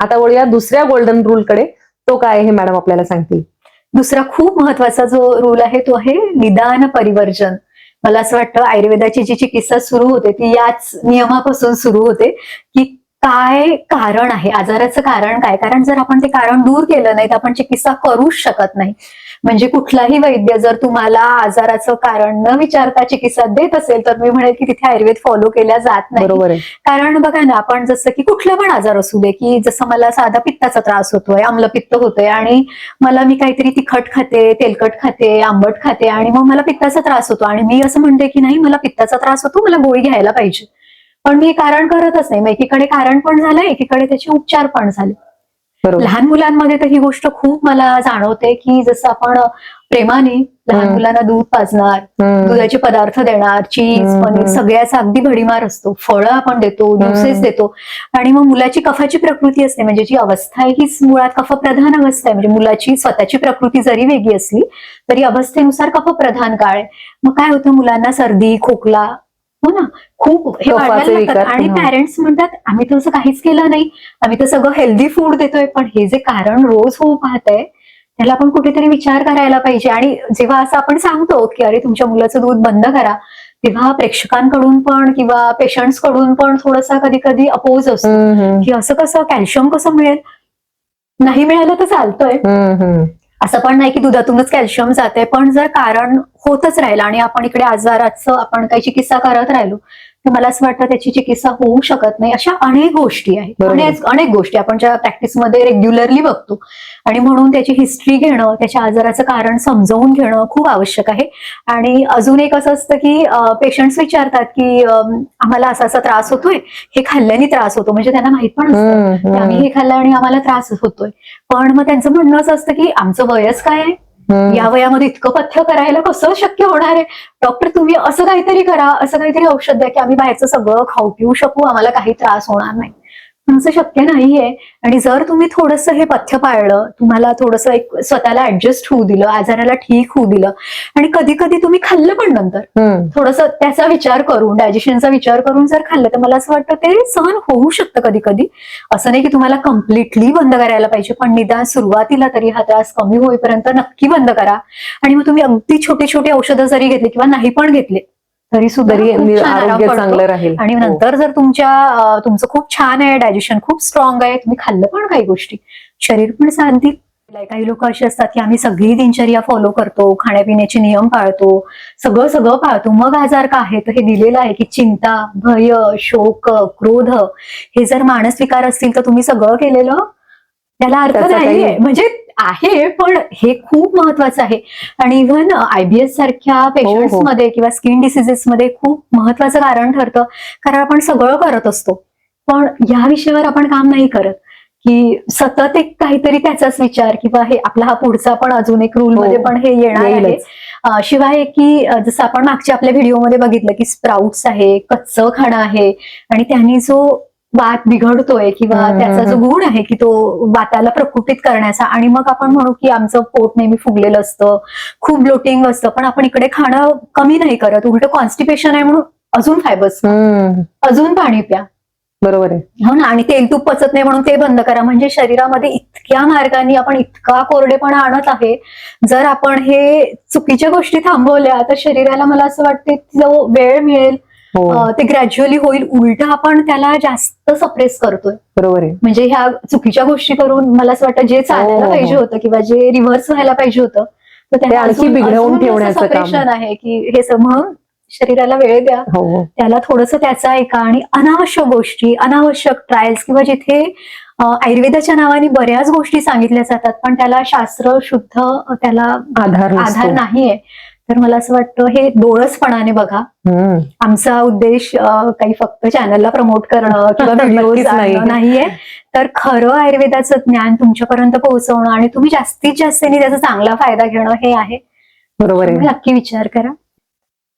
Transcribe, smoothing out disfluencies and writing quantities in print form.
आता वळूया दुसऱ्या गोल्डन रूल कडे. तो काय हे मॅडम आपल्याला सांगतील. दुसरा खूप महत्वाचा जो रूल आहे तो आहे निदान परिवर्जन. मला असं वाटतं आयुर्वेदाची जी चिकित्सा सुरू होते ती याच नियमापासून सुरू होते की काय कारण आहे, आजाराचं कारण काय. कारण जर आपण ते कारण दूर केलं नाही तर आपण चिकित्सा करूच शकत नाही. म्हणजे कुठलाही वैद्य जर तुम्हाला आजाराचं कारण न विचारता चिकित्सा देत असेल तर मी म्हणेल की तिथे आयुर्वेद फॉलो केल्या जात नाही. बरोबर आहे. कारण बघा ना, आपण जसं की कुठला पण आजार असू दे, की जसं मला साधा पित्ताचा त्रास होतोय, आम्लपित्त होतोय आणि मी काहीतरी तिखट खाते, तेलकट खाते, आंबट खाते आणि मग मला पित्ताचा त्रास होतो आणि मी असं म्हणते की नाही मला पित्ताचा त्रास होतो, मला गोळी घ्यायला पाहिजे. पण मी कारण करतच नाही. मग एकीकडे कारण पण झालं, एकीकडे त्याचे उपचार पण झाले. लहान मुलांमध्ये तर ही गोष्ट खूप मला जाणवते की जसं आपण प्रेमाने लहान मुलांना दूध पाजणार, दुधाचे पदार्थ देणार, चीज, पनीर सगळ्याचा अगदी भडीमार असतो. फळं आपण देतो, ज्युसेस देतो आणि मग मुलाची कफाची प्रकृती असते, म्हणजे जी अवस्था आहे हीच मुळात कफप्रधान अवस्था आहे. म्हणजे मुलाची स्वतःची प्रकृती जरी वेगळी असली तरी अवस्थेनुसार कफप्रधान काळ आहे. मग काय होतं, मुलांना सर्दी, खोकला, हो ना, खूप हे वाढवायला लागतात आणि पॅरेंट्स म्हणतात आम्ही तर असं काहीच केलं नाही, आम्ही तर सगळं हेल्दी फूड देतोय. पण हे जे कारण रोज होऊ पाहतंय त्याला आपण कुठेतरी विचार करायला पाहिजे. आणि जेव्हा असं आपण सांगतो की अरे तुमच्या मुलाचं दूध बंद करा, तेव्हा प्रेक्षकांकडून पण किंवा पेशंट्स कडून पण थोडासा कधी कधी अपोज असतो की असं कसं, कॅल्शियम कसं मिळेल, नाही मिळालं तर चालतंय. असं पण नाही की दुधातूनच कॅल्शियम जाते, पण जर कारण होतच राहिलं आणि आपण इकडे आजाराचं आपण काही चिकित्सा करत राहिलो तर मला असं वाटतं त्याची चिकित्सा होऊ शकत नाही. अशा अनेक गोष्टी आहेत, अनेक गोष्टी आपण ज्या प्रॅक्टिसमध्ये रेग्युलरली बघतो आणि म्हणून त्याची हिस्ट्री घेणं, त्याच्या आजाराचं कारण समजावून घेणं खूप आवश्यक आहे. आणि अजून एक असं असतं की पेशंट्स विचारतात की आम्हाला असा असा त्रास होतोय, हे खाल्ल्याने त्रास होतो, म्हणजे त्यांना माहित पण असतं की आम्ही हे खाल्लं आणि आम्हाला त्रास होतोय. पण मग त्यांचं म्हणणं असं असतं की आमचं वयच काय आहे, या वयामध्ये इतकं पथ्य करायला कसं शक्य होणार आहे. डॉक्टर तुम्ही असं काहीतरी करा, असं काहीतरी औषध द्या की आम्ही बाहेरचं सगळं खाऊ पिऊ शकू, आम्हाला काही त्रास होणार नाही. पण असं शक्य नाहीये. आणि जर तुम्ही थोडंसं हे पथ्य पाळलं, तुम्हाला थोडंसं एक स्वतःला ऍडजस्ट होऊ दिलं, आजाराला ठीक होऊ दिलं आणि कधी कधी तुम्ही खाल्लं पण नंतर थोडंसं त्याचा विचार करून, डायजेशनचा विचार करून जर खाल्लं तर मला असं वाटतं ते सहन होऊ शकतं कधी कधी. असं नाही की तुम्हाला कम्प्लिटली बंद करायला पाहिजे, पण निदान सुरुवातीला तरी हा त्रास कमी होईपर्यंत नक्की बंद करा. आणि मग तुम्ही अगदी छोटे छोटे औषधं जरी घेतली किंवा नाही पण घेतले तरी सुद्धा आरोग्य चांगलं राहील. आणि नंतर जर तुमचं खूप छान आहे, डायजेशन खूप स्ट्रॉंग आहे, तुम्ही खाल्लं पण काही गोष्टी, शरीर पण साथ देईल. काही लोक असे असतात की आम्ही सगळी दिनचर्या फॉलो करतो, खाण्यापिण्याचे नियम पाळतो, सगळं सगळं पाळतो, मग आजार का आहे. तर हे दिलेलं आहे की चिंता, भय, शोक, क्रोध हे जर मानस विकार असतील तर तुम्ही सगळं केलेलं त्याला अर्थ नाहीये. म्हणजे आहे, पण हे खूप महत्वाचं आहे. आणि इव्हन IBS सारख्या पेशंट्स मध्ये किंवा स्किन डिसिजेस मध्ये खूप महत्वाचं कारण ठरतं. कारण आपण सगळं करत असतो पण या विषयावर आपण काम नाही करत, की सतत एक काहीतरी त्याचाच विचार किंवा हे आपला हा पुढचा पण अजून एक रूल मध्ये पण हे येणार आहे. शिवाय की जसं आपण मागच्या आपल्या व्हिडिओमध्ये बघितलं की स्प्राउट्स आहे, कच्चं खाणं आहे आणि त्यांनी जो वात बिघडतोय किंवा त्याचा जो गुण आहे की तो वाताला प्रकुपित करण्याचा, आणि मग आपण म्हणू की आमचं पोट नेहमी फुगलेलं असतं, खूप ब्लोटिंग असतं, पण आपण इकडे खाणं कमी नाही करत, उलट कॉन्स्टिपेशन आहे म्हणून अजून फायबर्स, अजून पाणी प्या. बरोबर आहे, हो ना. आणि तेल तूप पचत नाही म्हणून ते बंद करा. म्हणजे शरीरामध्ये इतक्या मार्गाने आपण इतका कोरडेपणा आणत आहे. जर आपण हे चुकीच्या गोष्टी थांबवल्या तर शरीराला मला असं वाटतं जो वेळ मिळेल ते ग्रॅज्युअली होईल, उलट आपण त्याला जास्त सप्रेस करतोय. बरोबर आहे. म्हणजे ह्या चुकीच्या गोष्टी करून मला असं वाटतं जे चालायला पाहिजे होतं किंवा जे रिव्हर्स व्हायला पाहिजे होतं तर त्याला आणखी बिघडवून ठेवण्याचं काम आहे की हे म्हणून शरीराला वेळ द्या, त्याला थोडंसं त्याचा ऐका. आणि अनावश्यक गोष्टी, अनावश्यक ट्रायल्स किंवा जिथे आयुर्वेदाच्या नावाने बऱ्याच गोष्टी सांगितल्या जातात पण त्याला शास्त्र शुद्ध त्याला आधार नाहीये, तर मला असं वाटतं हे डोळसपणाने बघा. आमचा उद्देश काही फक्त चॅनलला प्रमोट करणं किंवा व्हिडिओज नाहीये, तर खरं आयुर्वेदाचं ज्ञान तुमच्यापर्यंत पोहोचवणं आणि तुम्ही जास्तीत जास्त त्याचा चांगला फायदा घेणं हे आहे. बरोबर आहे, नक्की विचार करा.